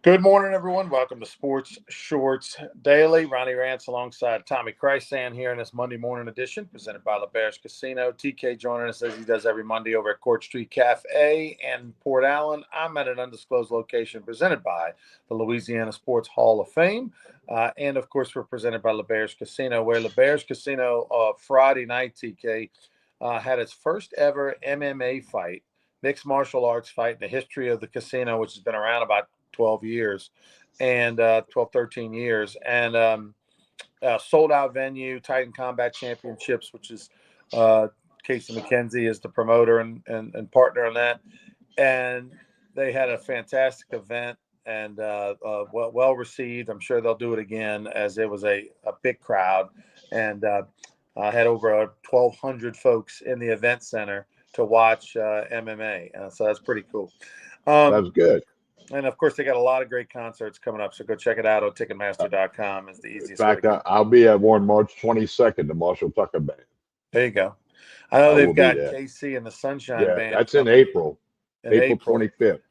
Good morning, everyone. Welcome to Sports Shorts Daily. Ronnie Rants alongside Tommy Chrysan here in this Monday morning edition, presented by LaBerge Casino. TK joining us as he does every Monday over at Court Street Cafe and Port Allen. I'm at an undisclosed location presented by the Louisiana Sports Hall of Fame. And, of course, we're presented by LaBerge Casino, where LaBerge Casino Friday night, TK, had its first ever MMA fight, mixed martial arts fight in the history of the casino, which has been around about 12 years and 12, 13 years. And sold out venue, Titan Combat Championships, which is Casey McKenzie is the promoter and partner on that. And they had a fantastic event and well received. I'm sure they'll do it again, as it was a big crowd. And had over 1,200 folks in the event center to watch MMA. So that's pretty cool. That's good. And, of course, they got a lot of great concerts coming up, so go check it out on Ticketmaster.com. Is the In easiest way to fact, go. I'll be at one March 22nd, the Marshall Tucker Band. There you go. I know I they've will be got there. KC and the Sunshine Yeah, Band. that's in coming April, in April 25th.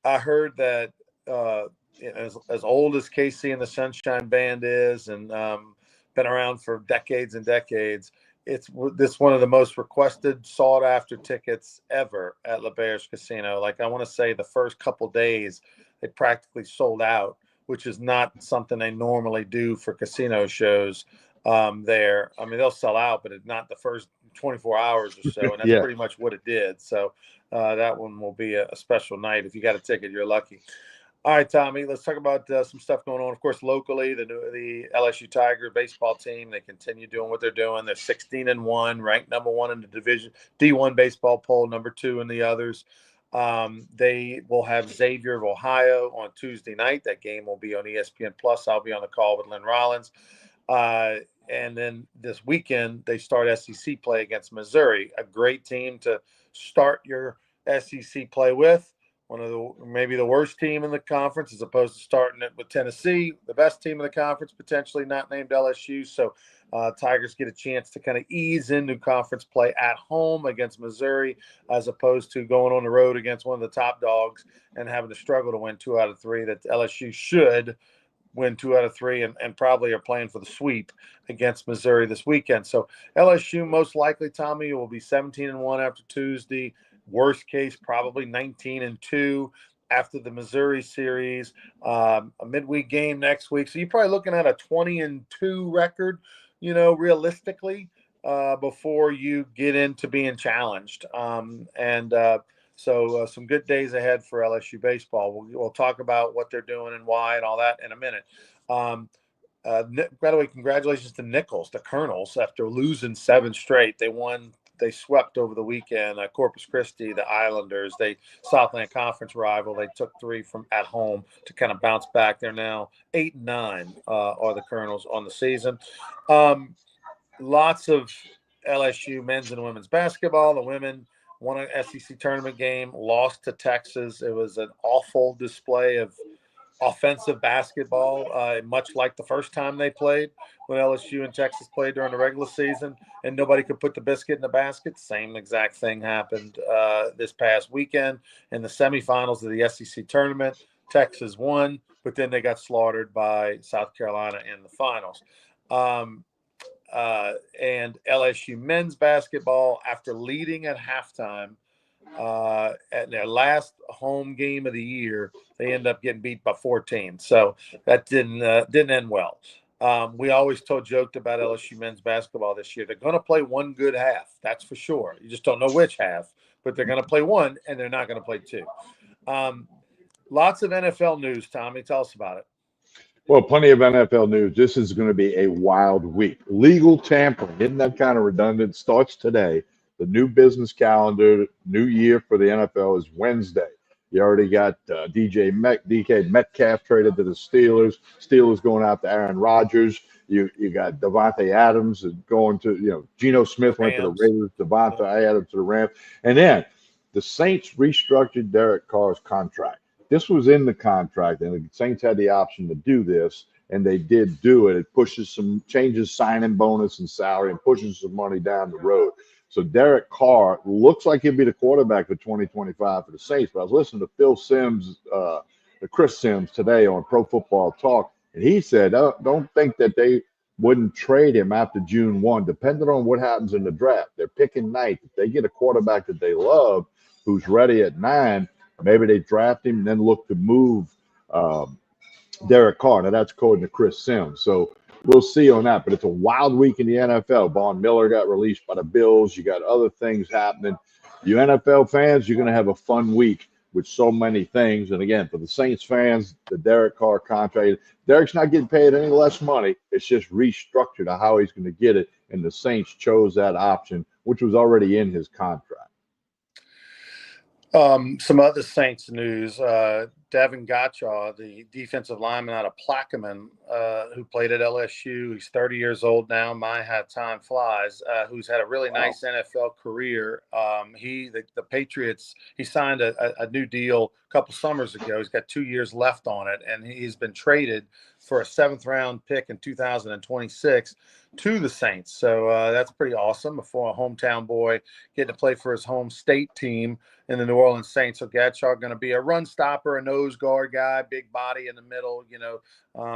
I heard that as old as KC and the Sunshine Band is, and been around for decades and decades, it's one of the most requested, sought after tickets ever at LaBerge Casino. Like, I want to say the first couple days, they practically sold out, which is not something they normally do for casino shows there. I mean, they'll sell out, but it's not the first 24 hours or so. And that's Yeah. pretty much what it did. So that one will be a special night. If you got a ticket, you're lucky. All right, Tommy, let's talk about some stuff going on. Of course, locally, the LSU Tiger baseball team, they continue doing what they're doing. They're 16-1, ranked number one in the division, D1 baseball poll, number two in the others. They will have Xavier of Ohio on Tuesday night. That game will be on ESPN Plus. I'll be on the call with Lynn Rollins. And then this weekend, they start SEC play against Missouri, a great team to start your SEC play with. One of maybe the worst team in the conference, as opposed to starting it with Tennessee, the best team in the conference, potentially not named LSU. So Tigers get a chance to kind of ease into conference play at home against Missouri, as opposed to going on the road against one of the top dogs and having to struggle to win 2 out of 3 that LSU should win 2 out of 3 and probably are playing for the sweep against Missouri this weekend. So LSU most likely, Tommy, will be 17-1 after Tuesday. Worst case, probably 19-2 after the Missouri series. A midweek game next week. So you're probably looking at a 20-2 record, realistically, before you get into being challenged. So some good days ahead for LSU baseball. We'll talk about what they're doing and why and all that in a minute. By the way, congratulations to Nichols, the Colonels, after losing 7 straight. They swept over the weekend Corpus Christi, the Islanders. Southland Conference rival. They took 3 from at home to kind of bounce back. They're now 8-9 are the Colonels on the season. Lots of LSU men's and women's basketball. The women won an SEC tournament game, lost to Texas. It was an awful display of offensive basketball, much like the first time they played when LSU and Texas played during the regular season, and nobody could put the biscuit in the basket. Same exact thing happened this past weekend in the semifinals of the SEC tournament. Texas won, but then they got slaughtered by South Carolina in the finals. And LSU men's basketball, after leading at halftime at their last home game of the year, they end up getting beat by 14. So that didn't end well. We always joked about LSU men's basketball this year. They're going to play one good half, that's for sure. You just don't know which half, but they're going to play one, and they're not going to play 2. Lots of NFL news, Tommy. Tell us about it. Well, plenty of NFL news. This is going to be a wild week. Legal tampering, isn't that kind of redundant? Starts today. The new business calendar, new year for the NFL is Wednesday. You already got DK Metcalf traded to the Steelers. Steelers going out to Aaron Rodgers. You got Devontae Adams going to, Geno Smith went to the Raiders, Devontae Adams to the Rams. And then the Saints restructured Derek Carr's contract. This was in the contract, and the Saints had the option to do this, and they did do it. It changes signing bonus and salary, and pushes some money down the road. So Derek Carr looks like he'll be the quarterback for 2025 for the Saints. But I was listening to Phil Simms' to Chris Sims today on Pro Football Talk, and he said, don't think that they wouldn't trade him after June 1, depending on what happens in the draft. They're picking ninth. If they get a quarterback that they love who's ready at 9, maybe they draft him and then look to move Derek Carr. Now, that's according to Chris Sims. So we'll see on that. But it's a wild week in the NFL. Von Miller got released by the Bills. You got other things happening. You NFL fans, you're going to have a fun week with so many things. And again, for the Saints fans, the Derek Carr contract, Derek's not getting paid any less money. It's just restructured to how he's going to get it. And the Saints chose that option, which was already in his contract. Some other Saints news. Devin Gottschall, the defensive lineman out of Plaquemine, who played at LSU. He's 30 years old now. My how time flies. Who's had a really nice NFL career. The Patriots, he signed a new deal a couple summers ago. He's got 2 years left on it, and he's been traded for a 7th-round pick in 2026 to the Saints. So that's pretty awesome for a hometown boy getting to play for his home state team in the New Orleans Saints. So Gottschall going to be a run stopper, a nose guard guy, big body in the middle.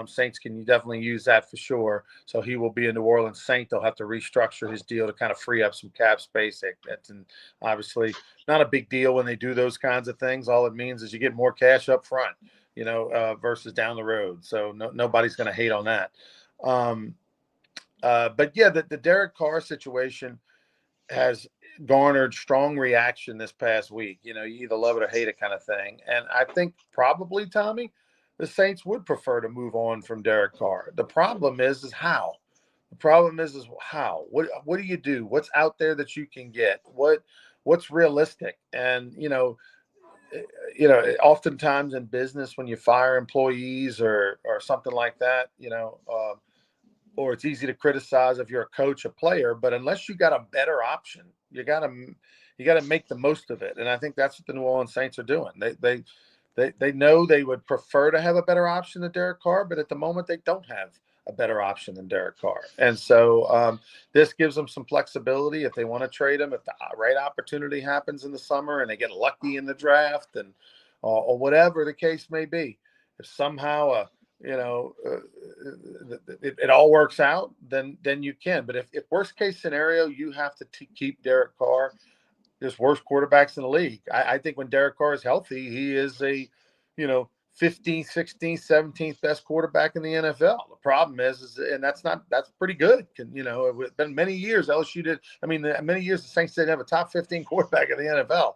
Saints can definitely use that for sure. So he will be a New Orleans Saint. They'll have to restructure his deal to kind of free up some cap space. That's obviously not a big deal when they do those kinds of things. All it means is you get more cash up front, versus down the road. So nobody's going to hate on that. But yeah, the Derek Carr situation has garnered strong reaction this past week. You either love it or hate it kind of thing. And I think probably, Tommy, the Saints would prefer to move on from Derek Carr. The problem is how. The problem is how. What do you do? What's out there that you can get? What's realistic? And oftentimes in business when you fire employees or something like that, or it's easy to criticize if you're a coach, a player, but unless you got a better option, you got to make the most of it. And I think that's what the New Orleans Saints are doing. They know they would prefer to have a better option than Derek Carr, but at the moment they don't have a better option than Derek Carr. And so this gives them some flexibility if they want to trade him, if the right opportunity happens in the summer and they get lucky in the draft and or whatever the case may be. If somehow it all works out, then you can. But if worst case scenario, you have to keep Derek Carr. There's worse quarterbacks in the league. I think when Derek Carr is healthy, he is a 15th, 16th, 17th best quarterback in the NFL. The problem is and that's pretty good. It's been many years LSU did. Many years the Saints didn't have a top 15 quarterback in the NFL.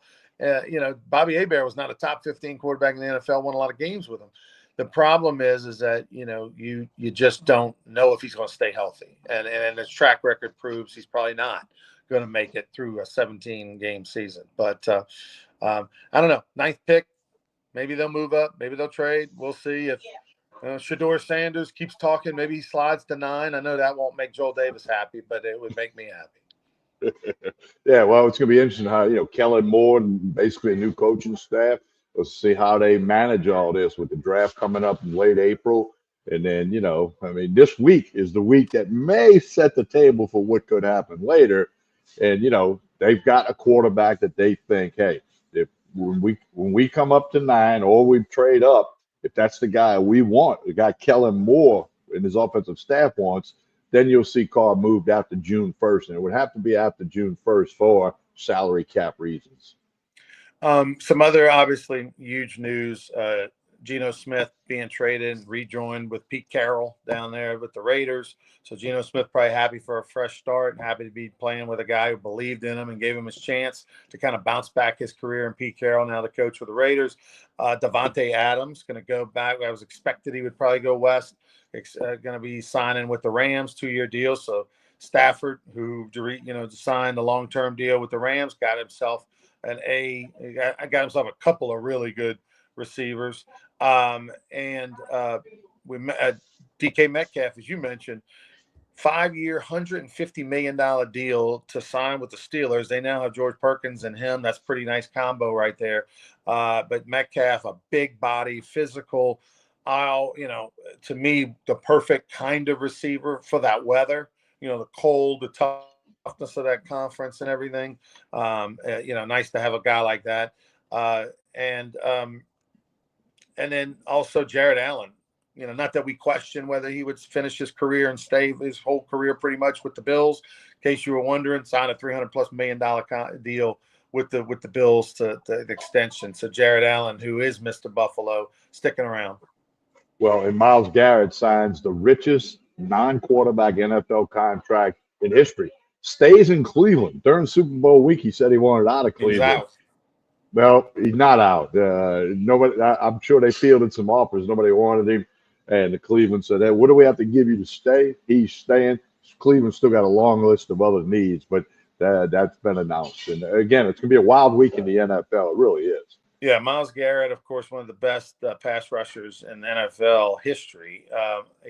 Bobby Hebert was not a top 15 quarterback in the NFL. Won a lot of games with him. The problem is that you just don't know if he's going to stay healthy, and his track record proves he's probably not going to make it through a 17-game season. But I don't know. 9th pick, maybe they'll move up, maybe they'll trade. We'll see if Shedeur Sanders keeps talking. Maybe he slides to 9. I know that won't make Joel Davis happy, but it would make me happy. Yeah, well, it's going to be interesting how Kellen Moore and basically a new coaching staff. Let's see how they manage all this with the draft coming up in late April. And then, this week is the week that may set the table for what could happen later. And, they've got a quarterback that they think, hey, if when we come up to 9 or we trade up, if that's the guy we want, the guy Kellen Moore and his offensive staff wants, then you'll see Carr moved after June 1st. And it would have to be after June 1st for salary cap reasons. Some other obviously huge news, Geno Smith being traded, rejoined with Pete Carroll down there with the Raiders. So Geno Smith probably happy for a fresh start, happy to be playing with a guy who believed in him and gave him his chance to kind of bounce back his career. And Pete Carroll, now the coach for the Raiders. Devontae Adams going to go back. I was expected he would probably go west. Going to be signing with the Rams, 2-year deal. So Stafford, who signed a long-term deal with the Rams, got himself a couple of really good receivers. We met DK Metcalf, as you mentioned, 5-year, $150 million deal to sign with the Steelers. They now have George Perkins and him. That's pretty nice combo right there. But Metcalf, a big body, physical, to me, the perfect kind of receiver for that weather. The cold, the toughness of that conference and everything. Nice to have a guy like that. And then also Jared Allen. Not that we question whether he would finish his career and stay his whole career pretty much with the Bills. In case you were wondering, signed a $300+ million deal with the Bills to the extension. So Jared Allen, who is Mr. Buffalo, sticking around. Well, and Myles Garrett signs the richest non-quarterback NFL contract in history. Stays in Cleveland. During Super Bowl week, he said he wanted out of He's Cleveland. out. Well, he's not out. Nobody. I'm sure they fielded some offers. Nobody wanted him, and the Cleveland said, "Hey, what do we have to give you to stay?" He's staying. Cleveland still got a long list of other needs, but that's been announced. And again, it's going to be a wild week in the NFL. It really is. Yeah, Myles Garrett, of course, one of the best pass rushers in NFL history.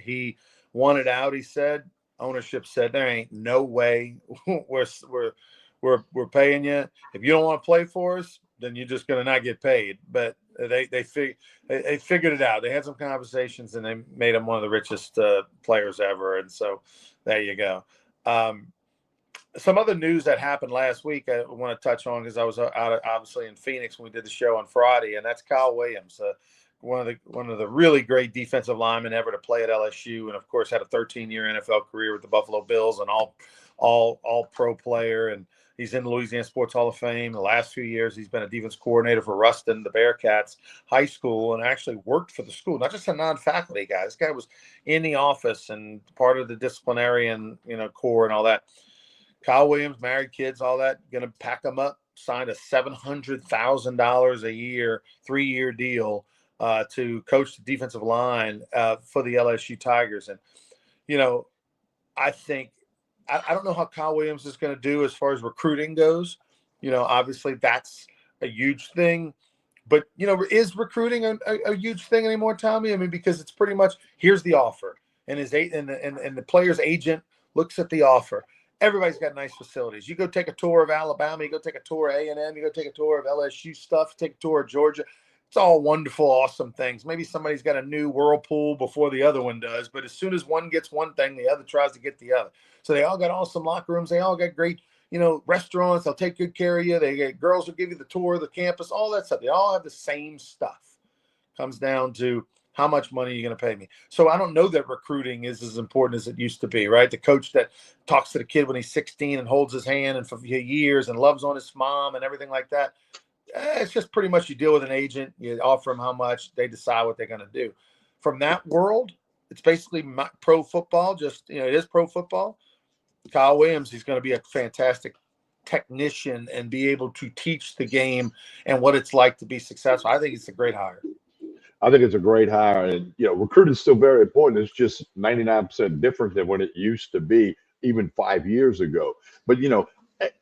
He wanted out. He said, ownership said, "There ain't no way we're paying you. If you don't want to play for us, then you're just going to not get paid." But they figured it out. They had some conversations, and they made him one of the richest players ever. And so there you go. Some other news that happened last week I want to touch on because I was obviously in Phoenix when we did the show on Friday, and that's Kyle Williams, one of the really great defensive linemen ever to play at LSU, and of course had a 13-year NFL career with the Buffalo Bills, and all pro player, and he's in the Louisiana Sports Hall of Fame. The last few years, he's been a defense coordinator for Ruston, the Bearcats High School, and actually worked for the school, not just a non-faculty guy. This guy was in the office and part of the disciplinarian, core and all that. Kyle Williams, married, kids, all that, going to pack them up, signed a $700,000 a year, 3-year deal to coach the defensive line for the LSU Tigers. And, I think, I don't know how Kyle Williams is going to do as far as recruiting goes. Obviously that's a huge thing. But, is recruiting a huge thing anymore, Tommy? I mean, because it's pretty much, here's the offer. And the player's agent looks at the offer. Everybody's got nice facilities. You go take a tour of Alabama, you go take a tour of A&M, you go take a tour of LSU stuff, take a tour of Georgia. It's all wonderful, awesome things. Maybe somebody's got a new whirlpool before the other one does, but as soon as one gets one thing, the other tries to get the other. So they all got awesome locker rooms. They all got great, restaurants. They'll take good care of you. They get girls will give you the tour of the campus, all that stuff. They all have the same stuff. Comes down to how much money are you going to pay me? So I don't know that recruiting is as important as it used to be, right? The coach that talks to the kid when he's 16 and holds his hand and for years and loves on his mom and everything like that. It's just pretty much you deal with an agent, you offer them how much, they decide what they're going to do. From that world, it's basically pro football. Just, it is pro football. Kyle Williams, he's going to be a fantastic technician and be able to teach the game and what it's like to be successful. I think it's a great hire. I think it's a great hire. And, recruiting is still very important. It's just 99% different than when it used to be even 5 years ago. But,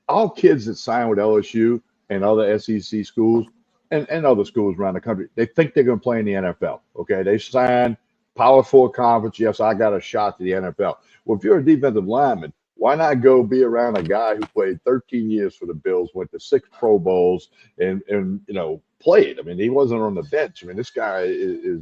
all kids that sign with LSU and other SEC schools and other schools around the country, they think they're going to play in the NFL. Okay. They sign Power Four conference. Yes, I got a shot to the NFL. Well, if you're a defensive lineman, why not go be around a guy who played 13 years for the Bills, went to 6 Pro Bowls, and played? I mean, he wasn't on the bench. I mean, this guy is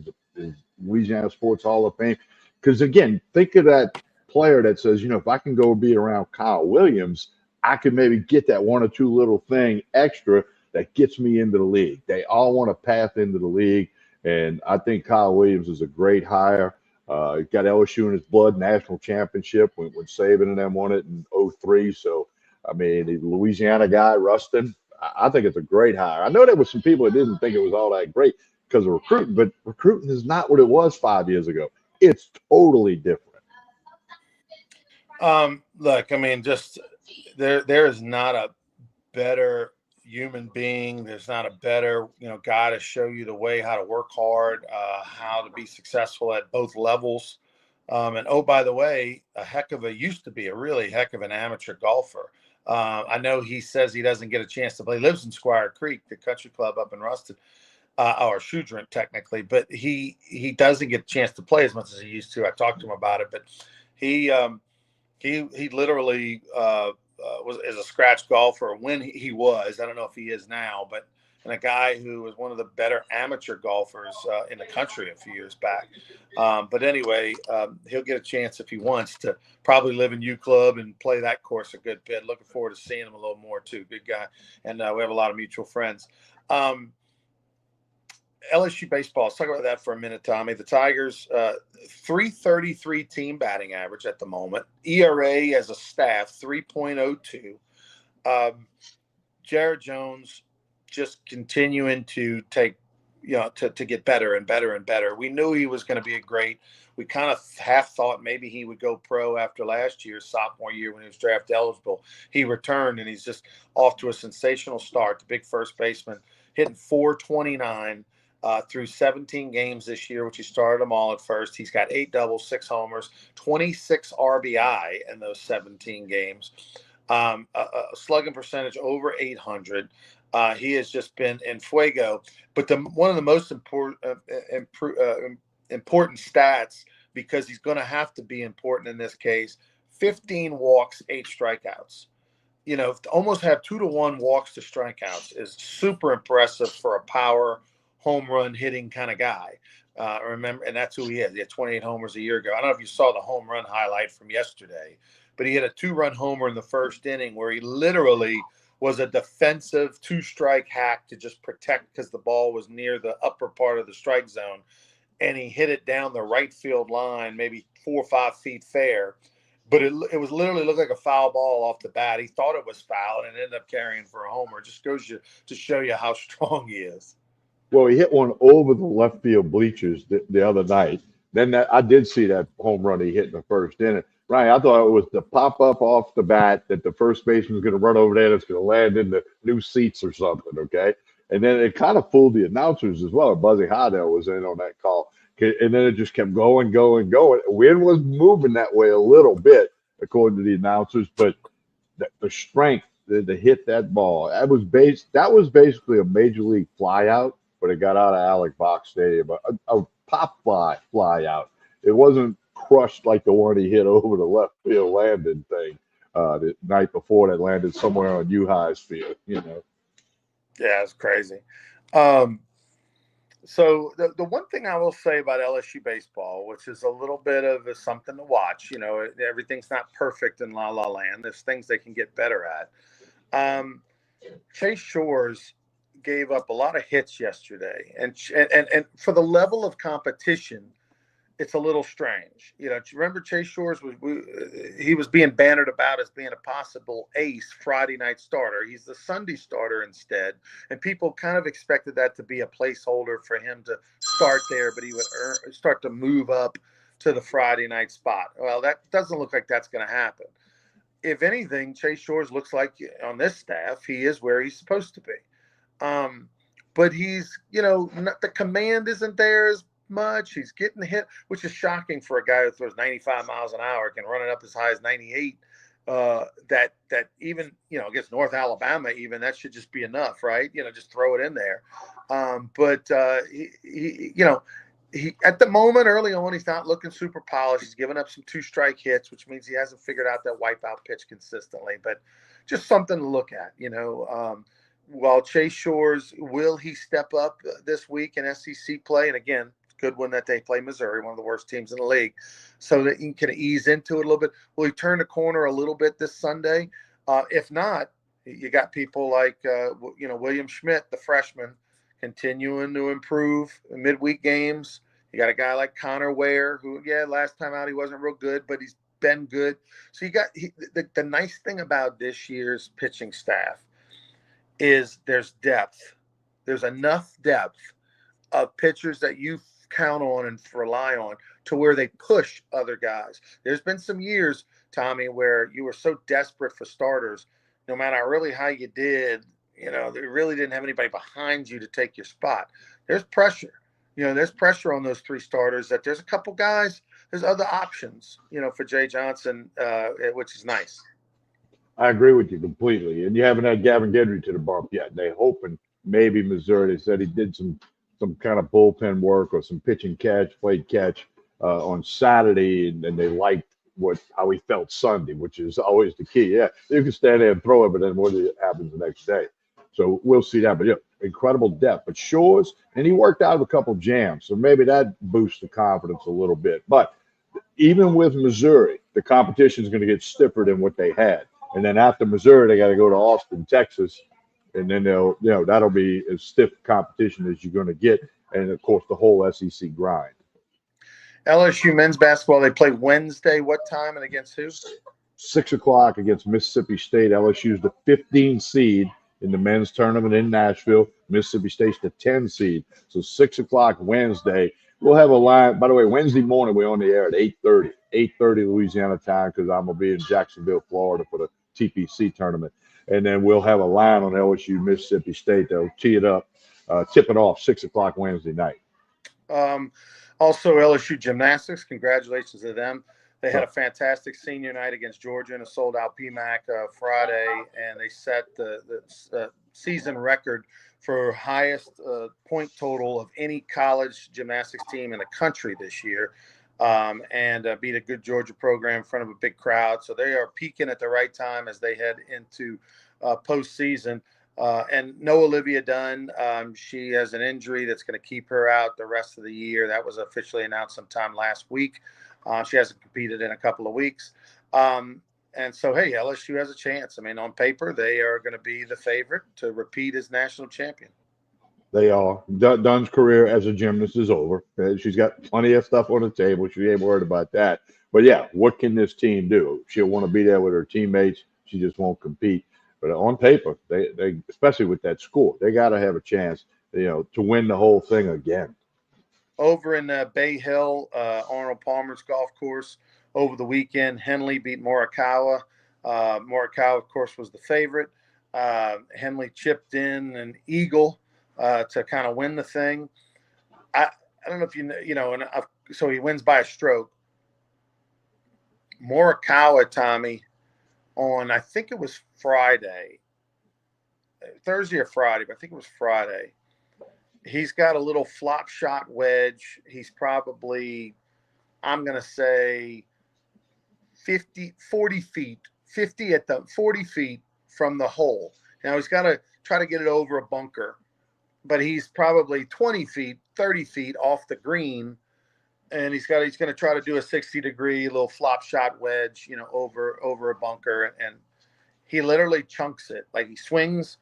Louisiana Sports Hall of Fame. Because again, think of that player that says, if I can go be around Kyle Williams, I can maybe get that one or two little thing extra that gets me into the league. They all want a path into the league, and I think Kyle Williams is a great hire. He got LSU in his blood, national championship when Saban and them won it in 03. So, I mean, the Louisiana guy, Ruston, I think it's a great hire. I know there were some people that didn't think it was all that great because of recruiting, but recruiting is not what it was 5 years ago. It's totally different. Look, I mean, just there is not a better human being. There's not a better, guy to show you the way how to work hard, how to be successful at both levels. And oh, by the way, used to be a really heck of an amateur golfer. I know he says he doesn't get a chance to play. He lives in Squire Creek, the country club up in Ruston, or Shoe Drink technically, but he doesn't get a chance to play as much as he used to. I talked to him about it, but he literally is a scratch golfer when he was. I don't know if he is now, but and a guy who was one of the better amateur golfers in the country a few years back. But anyway, he'll get a chance if he wants to probably live in U Club and play that course a good bit. Looking forward to seeing him a little more too. Good guy, and we have a lot of mutual friends. LSU baseball. Let's talk about that for a minute, Tommy. The Tigers, 333 team batting average at the moment. ERA as a staff, 3.02. Um, Jared Jones just continuing to take, to get better and better and better. We knew he was going to be a great. We kind of half thought maybe he would go pro after last year's sophomore year when he was draft eligible. He returned, and he's just off to a sensational start. The big first baseman hitting 429 through 17 games this year, which he started them all at first. He's got 8 doubles, 6 homers, 26 RBI in those 17 games. A slugging percentage over 800. He has just been in fuego. But one of the most important stats, because he's going to have to be important in this case, 15 walks, 8 strikeouts. To almost have 2-to-1 walks to strikeouts is super impressive for a power home run hitting kind of guy. Remember, and that's who he is. He had 28 homers a year ago. I don't know if you saw the home run highlight from yesterday, but he hit a 2-run homer in the first inning where he literally was a defensive 2-strike hack to just protect because the ball was near the upper part of the strike zone. And he hit it down the right field line, maybe 4 or 5 feet fair. But it was literally looked like a foul ball off the bat. He thought it was foul and it ended up carrying for a homer. It just goes to show you how strong he is. Well, he hit one over the left field bleachers the other night. Then I did see that home run he hit in the first inning. Right, I thought it was the pop up off the bat that the first baseman's going to run over there. That's going to land in the new seats or something. Okay, and then it kind of fooled the announcers as well. Buzzy Hardell was in on that call, and then it just kept going, going, going. Wind was moving that way a little bit, according to the announcers, but the strength to hit that ball, that was basically a major league flyout, but it got out of Alec Box Stadium, a pop fly out. It wasn't crushed like the one he hit over the left field landing thing the night before that landed somewhere on U-High's field. Yeah, it's crazy. So the one thing I will say about LSU baseball, which is a little bit of something to watch, everything's not perfect in La La Land. There's things they can get better at. Chase Shores gave up a lot of hits yesterday, and for the level of competition, it's a little strange. Remember Chase Shores he was being bannered about as being a possible ace Friday night starter. He's the Sunday starter instead, and people kind of expected that to be a placeholder for him to start there, but he would start to move up to the Friday night spot. Well, that doesn't look like that's going to happen. If anything, Chase Shores looks like on this staff, he is where he's supposed to be. But he's, the command isn't there as much. He's getting hit, which is shocking for a guy who throws 95 miles an hour, can run it up as high as 98. That even, against North Alabama, even that should just be enough, right? Just throw it in there. But he at the moment early on, he's not looking super polished. He's given up some 2-strike hits, which means he hasn't figured out that wipeout pitch consistently. But just something to look at, While Chase Shores, will he step up this week in SEC play? And again, good one that they play Missouri, one of the worst teams in the league, so that he can ease into it a little bit. Will he turn the corner a little bit this Sunday? If not, you got people like, William Schmidt, the freshman, continuing to improve in midweek games. You got a guy like Connor Ware, who, last time out he wasn't real good, but he's been good. So you got the nice thing about this year's pitching staff is there's depth. There's enough depth of pitchers that you count on and rely on to where they push other guys. There's been some years, Tommy, where you were so desperate for starters, no matter really how you did, they really didn't have anybody behind you to take your spot. There's pressure. There's pressure on those 3 starters that there's a couple guys, there's other options, for Jay Johnson, which is nice. I agree with you completely. And you haven't had Gavin Guidry to the bump yet. They hoping maybe Missouri. They said he did some kind of bullpen work or some pitch and catch, played catch on Saturday, and they liked how he felt Sunday, which is always the key. Yeah, you can stand there and throw it, but then what happens the next day? So we'll see that. But incredible depth. But Shores, and he worked out a couple jams, so maybe that boosts the confidence a little bit. But even with Missouri, the competition is going to get stiffer than what they had. And then after Missouri, they got to go to Austin, Texas, and then that'll be as stiff competition as you're going to get. and of course the whole SEC grind. LSU men's basketball, they play Wednesday. What time and against who? 6 o'clock against Mississippi State. LSU's the 15 seed in the men's tournament in Nashville. Mississippi State's the 10 seed. So 6 o'clock Wednesday. We'll have a line. By the way, Wednesday morning we're on the air at 8:30. 8:30 Louisiana time because I'm gonna be in Jacksonville, Florida for the TPC tournament. And then we'll have a line on LSU Mississippi State that'll tee it up, tip it off 6 o'clock Wednesday night. Um, Also, LSU gymnastics. Congratulations to them. They had a fantastic senior night against Georgia in a sold-out PMAC Friday, and they set the season record for highest point total of any college gymnastics team in the country this year, and beat a good Georgia program in front of a big crowd. So they are peaking at the right time as they head into postseason. And no Olivia Dunn. She has an injury that's going to keep her out the rest of the year. That was officially announced sometime last week. She hasn't competed in a couple of weeks. And so, hey, LSU has a chance. I mean, on paper, they are going to be the favorite to repeat as national champion. They are. Dunn's career as a gymnast is over. She's got plenty of stuff on the table. She ain't worried about that. But yeah, what can this team do? She'll want to be there with her teammates. She just won't compete. But on paper, they especially with that score, they got to have a chance, to win the whole thing again. Over in Bay Hill, Arnold Palmer's golf course over the weekend, Henley beat Morikawa. Morikawa, of course, was the favorite. Henley chipped in an eagle to kind of win the thing. I don't know if so he wins by a stroke. Morikawa, Tommy, on I think it was Friday, Thursday or Friday, but I think it was Friday. He's got a little flop shot wedge. He's probably, I'm going to say 40 feet from the hole. Now he's got to try to get it over a bunker, but he's probably 20 feet, 30 feet off the green. And he's going to try to do a 60-degree little flop shot wedge, over a bunker. And he literally chunks it. Like he swings,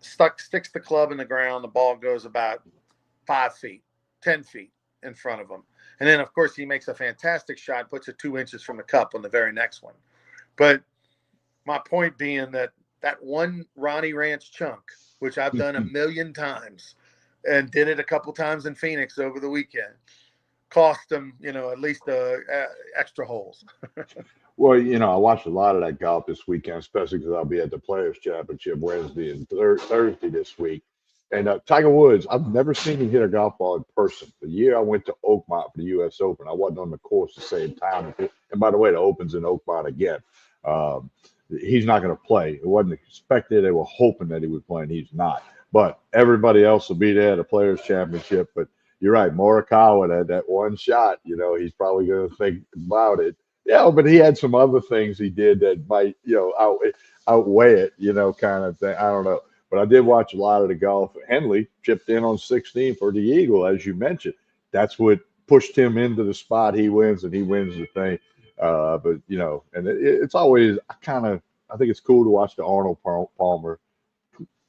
sticks the club in the ground. The ball goes about 5 feet, 10 feet in front of him. And then, of course, he makes a fantastic shot, puts it 2 inches from the cup on the very next one. But my point being that one Ronnie Ranch chunk, which I've done a million times and did it a couple times in Phoenix over the weekend, cost them, at least extra holes. Well, I watched a lot of that golf this weekend, especially because I'll be at the Players Championship Wednesday and Thursday this week. And Tiger Woods, I've never seen him hit a golf ball in person. The year I went to Oakmont for the U.S. Open, I wasn't on the course the same time. And by the way, the Open's in Oakmont again. He's not going to play. It wasn't expected. They were hoping that he would play, and he's not. But everybody else will be there at the Players Championship. But you're right, Morikawa, that one shot, he's probably going to think about it. Yeah, but he had some other things he did that might, outweigh it, kind of thing. I don't know. But I did watch a lot of the golf. Henley chipped in on 16 for the Eagle, as you mentioned. That's what pushed him into the spot. He wins, and he wins the thing. But, and it's always I think it's cool to watch the Arnold Palmer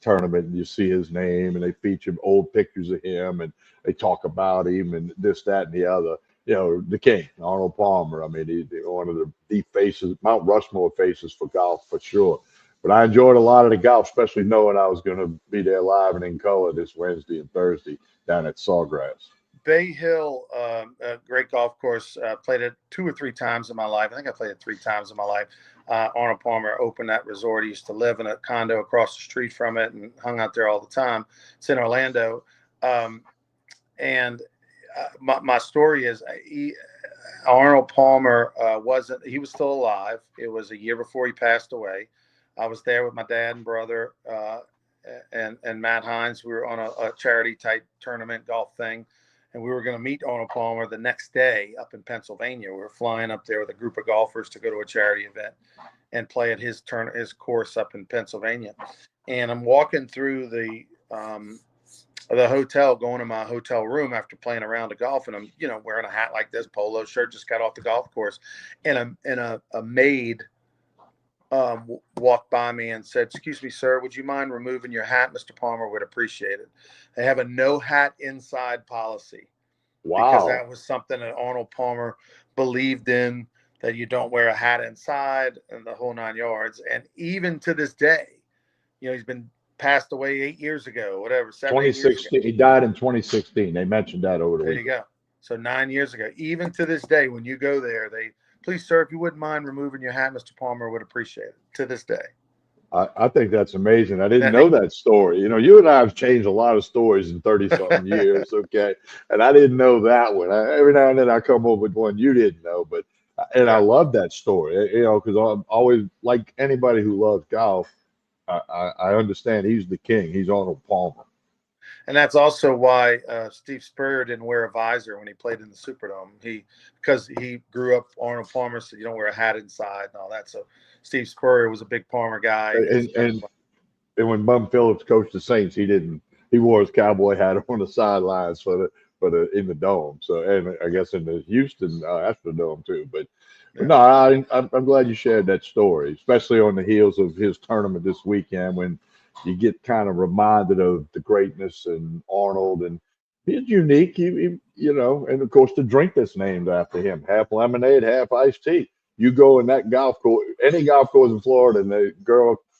tournament, and you see his name, and they feature old pictures of him, and they talk about him, and this, that, and the other. The king, Arnold Palmer. I mean, he's one of the faces, Mount Rushmore faces for golf for sure. But I enjoyed a lot of the golf, especially knowing I was going to be there live and in color this Wednesday and Thursday down at Sawgrass. Bay Hill, a great golf course. Played it 2 or 3 times in my life. I think I played it 3 times in my life. Arnold Palmer opened that resort. He used to live in a condo across the street from it and hung out there all the time. It's in Orlando. My story is Arnold Palmer he was still alive. It was a year before he passed away. I was there with my dad and brother and Matt Hines. We were on a charity type tournament golf thing, and we were going to meet Arnold Palmer the next day up in Pennsylvania. We were flying up there with a group of golfers to go to a charity event and play at his course up in Pennsylvania. And I'm walking through the hotel, going to my hotel room after playing a round of golf, and I'm wearing a hat like this, polo shirt, just got off the golf course, and a maid walked by me and said, "Excuse me, sir, would you mind removing your hat? Mr. Palmer would appreciate it." They have a no hat inside policy because Wow. that was something that Arnold Palmer believed in, that you don't wear a hat inside and the whole 9 yards. And even to this day, he's been passed away 8 years ago, whatever, 7, 8 years ago. 2016. He died in 2016. They mentioned that over the There you weekend. go. So 9 years ago, even to this day, when you go there, please, sir, if you wouldn't mind removing your hat, Mr. Palmer would appreciate it to this day. I think that's amazing. I didn't That, know that story. You and I have changed a lot of stories in 30 something years. Okay. And I didn't know that one. Every now and then I come up with one you didn't know, and I yeah. love that story, because I'm always like anybody who loves golf. I understand he's the king. He's Arnold Palmer. And that's also why Steve Spurrier didn't wear a visor when he played in the Superdome. Because he grew up Arnold Palmer, so you don't wear a hat inside and all that. So Steve Spurrier was a big Palmer guy. He was And, and And when Bum Phillips coached the Saints, he didn't. He wore his cowboy hat on the sidelines for the in the dome. So, and I guess in the Houston Astrodome too. But yeah. no, I'm glad you shared that story, especially on the heels of his tournament this weekend when you get kind of reminded of the greatness and Arnold, and he's unique. And of course the drink that's named after him, half lemonade, half iced tea. You go in that golf course, any golf course in Florida, and the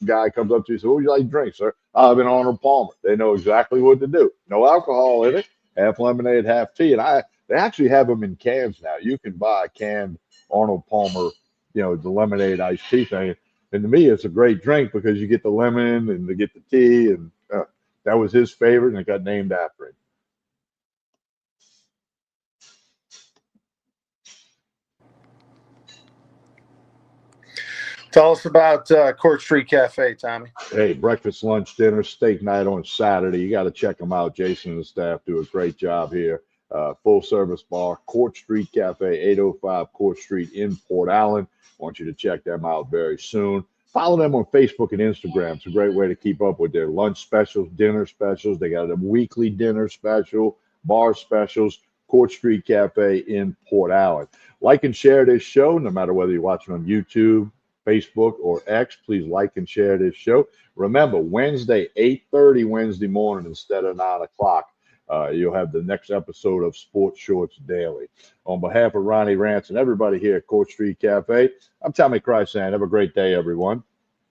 guy comes up to you and says, "What would you like to drink, sir?" "I've been Arnold Palmer." They know exactly what to do. No alcohol in it. Half lemonade, half tea. And they actually have them in cans now. You can buy a canned Arnold Palmer, the lemonade iced tea thing. And to me, it's a great drink because you get the lemon and you get the tea. And that was his favorite, and it got named after him. Tell us about Court Street Cafe, Tommy. Hey, breakfast, lunch, dinner, steak night on Saturday. You got to check them out. Jason and the staff do a great job here. Full service bar, Court Street Cafe, 805 Court Street in Port Allen. Want you to check them out very soon. Follow them on Facebook and Instagram. It's a great way to keep up with their lunch specials, dinner specials. They got a weekly dinner special, bar specials. Court Street Cafe in Port Allen. Like and share this show, no matter whether you're watching on YouTube, Facebook, or X. Please like and share this show. Remember, Wednesday, 8:30 Wednesday morning instead of 9 o'clock. You'll have the next episode of Sports Shorts Daily. On behalf of Ronnie Rance and everybody here at Court Street Cafe, I'm Tommy Krysan. Have a great day, everyone.